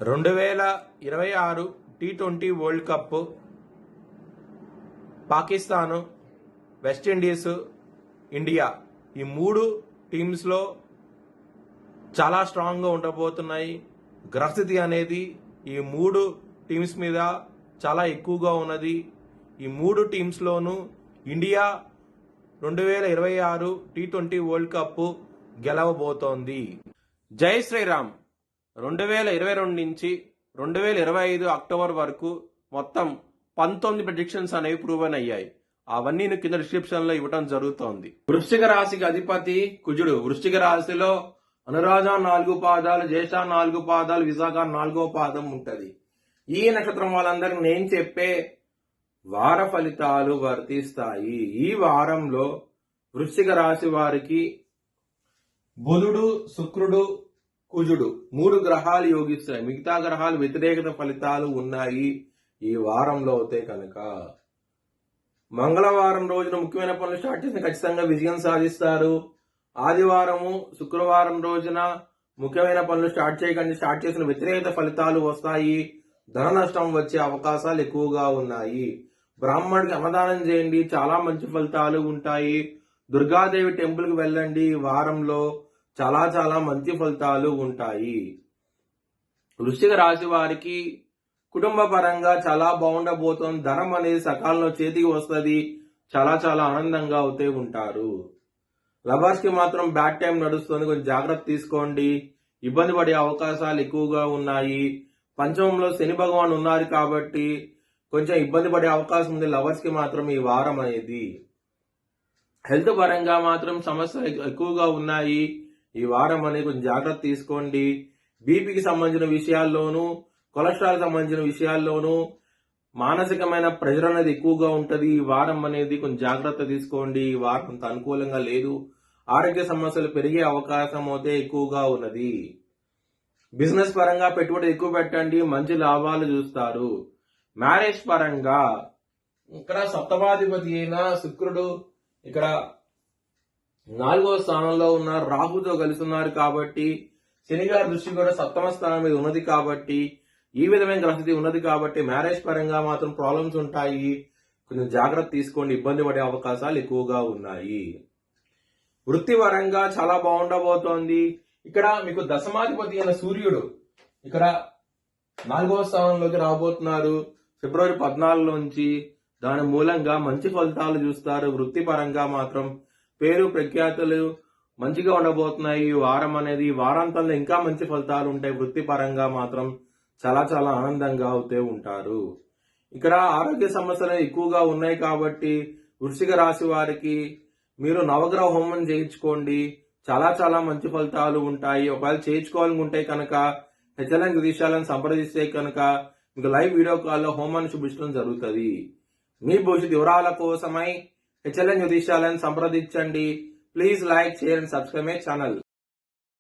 2026 T20 world cup Pakistan, West Indies, India ఈ మూడు టీమ్స్లో చాలా స్ట్రాంగ్గా ఉండబోతున్నాయి. గ్రహస్థితి అనేది ఈ మూడు టీమ్స్ మీద చాలా ఎక్కువగా ఉన్నది. ఈ మూడు టీమ్స్లోనూ ఇండియా 2026 T20 వరల్డ్ కప్ గెలవబోతోంది. జై శ్రీరామ్. 2022 నుంచి 2025 అక్టోబర్ వరకు మొత్తం 19 ప్రెడిక్షన్స్ అనేవి ప్రూవన్ అయ్యాయి. అవన్నీ కింద డిస్క్రిప్షన్ లో ఇవ్వడం జరుగుతోంది. వృశ్చిక రాశికి అధిపతి కుజుడు. వృశ్చిక రాశిలో అనురాధ 4 పాదాలు, జ్యేష్ఠ 4 పాదాలు, విశాఖ 4వ పాదం ఉంటది. ఈ నక్షత్రం వాళ్ళందరికీ నేను చెప్పే వార ఫలితాలు వర్తిస్తాయి. ఈ వారంలో వృశ్చిక రాశి వారికి బుధుడు, శుక్రుడు, కుజుడు 3 గ్రహాలు యోగిస్తాయి. మిగతా గ్రహాలు వ్యతిరేకత ఫలితాలు ఉన్నాయి. ఈ వారంలో అయితే కనుక మంగళవారం రోజున ముఖ్యమైన పనులు స్టార్ట్ చేసిన ఖచ్చితంగా విజయం సాధిస్తారు. ఆదివారము, శుక్రవారం రోజున ముఖ్యమైన పనులు స్టార్ట్ చేసిన వ్యతిరేకత ఫలితాలు వస్తాయి. ధన నష్టం వచ్చే అవకాశాలు ఎక్కువగా ఉన్నాయి. బ్రాహ్మణుడికి అన్నదానం చేయండి, చాలా మంచి ఫలితాలు ఉంటాయి. దుర్గాదేవి టెంపుల్ కి వెళ్ళండి. ఈ వారంలో చాలా చాలా మంచి ఫలితాలు ఉంటాయి. వృశ్చిక రాశి వారికి కుటుంబ పరంగా చాలా బాగుండబోతోంది. ధనం అనేది సకాలంలో చేతికి వస్తుంది. చాలా చాలా ఆనందంగా అవుతూ ఉంటారు. లవర్స్ కి మాత్రం బ్యాడ్ టైం నడుస్తుంది. కొంచెం జాగ్రత్త తీసుకోండి. ఇబ్బంది పడే అవకాశాలు ఎక్కువగా ఉన్నాయి. పంచమంలో శని భగవాన్ ఉన్నారు కాబట్టి కొంచెం ఇబ్బంది పడే అవకాశం ఉంది లవర్స్ కి మాత్రం ఈ వారం అనేది. హెల్త్ పరంగా మాత్రం సమస్యలు ఎక్కువగా ఉన్నాయి. ఈ వారం అనేది కొంచెం జాగ్రత్త తీసుకోండి. బీపీకి సంబంధించిన విషయాల్లోనూ, కొలెస్ట్రాల్ సంబంధించిన విషయాల్లోనూ మానసికమైన ప్రెషర్ అనేది ఎక్కువగా ఉంటది. ఈ వారం అనేది కొంచెం జాగ్రత్త తీసుకోండి. ఈ వారం అంత అనుకూలంగా లేదు. ఆరోగ్య సమస్యలు పెరిగే అవకాశం అయితే ఎక్కువగా ఉన్నది. బిజినెస్ పరంగా పెట్టుబడి ఎక్కువ పెట్టండి, మంచి లాభాలు చూస్తారు. మ్యారేజ్ పరంగా ఇక్కడ సప్తమాధిపతి అయిన శుక్రుడు ఇక్కడ 4వ స్థానంలో ఉన్నారు. రాహుతో కలిసి ఉన్నారు కాబట్టి శని గారి దృష్టి కూడా 7వ స్థానం మీద ఉన్నది కాబట్టి ఈ విధమైన గ్రహస్థితి ఉన్నది కాబట్టి మ్యారేజ్ పరంగా మాత్రం ప్రాబ్లమ్స్ ఉంటాయి. కొంచెం జాగ్రత్త తీసుకోండి. ఇబ్బంది పడే అవకాశాలు ఎక్కువగా ఉన్నాయి. వృత్తి పరంగా చాలా బాగుండబోతోంది. ఇక్కడ మీకు దశమాధిపతి అయిన సూర్యుడు ఇక్కడ 4వ స్థానంలోకి రాబోతున్నారు ఫిబ్రవరి 14 నుంచి. దాని మూలంగా మంచి ఫలితాలు చూస్తారు. వృత్తి పరంగా మాత్రం పేరు ప్రఖ్యాతులు మంచిగా ఉండబోతున్నాయి. ఈ వారం అనేది వారాంతంలో ఇంకా మంచి ఫలితాలు ఉంటాయి. వృత్తి పరంగా మాత్రం చాలా చాలా ఆనందంగా అవుతూ ఉంటారు. ఇక్కడ ఆరోగ్య సమస్యలు ఎక్కువగా ఉన్నాయి కాబట్టి వృశ్చిక రాశి వారికి మీరు నవగ్రహ హోమం చేయించుకోండి. చాలా చాలా మంచి ఫలితాలు ఉంటాయి. ఒకవేళ చేయించుకోవాలనుకుంటే కనుక హెచ్ఎల్ఎన్ జ్యోతిష్యాలను సంప్రదిస్తే కనుక మీకు లైవ్ వీడియో కాల్లో హోమాన్ని చూపించడం జరుగుతుంది. మీ భవిష్యత్ వివరాల కోసమై హెచ్ఎల్ఎన్ జ్యోతిష్యాలను సంప్రదించండి. Please like, share and subscribe my channel.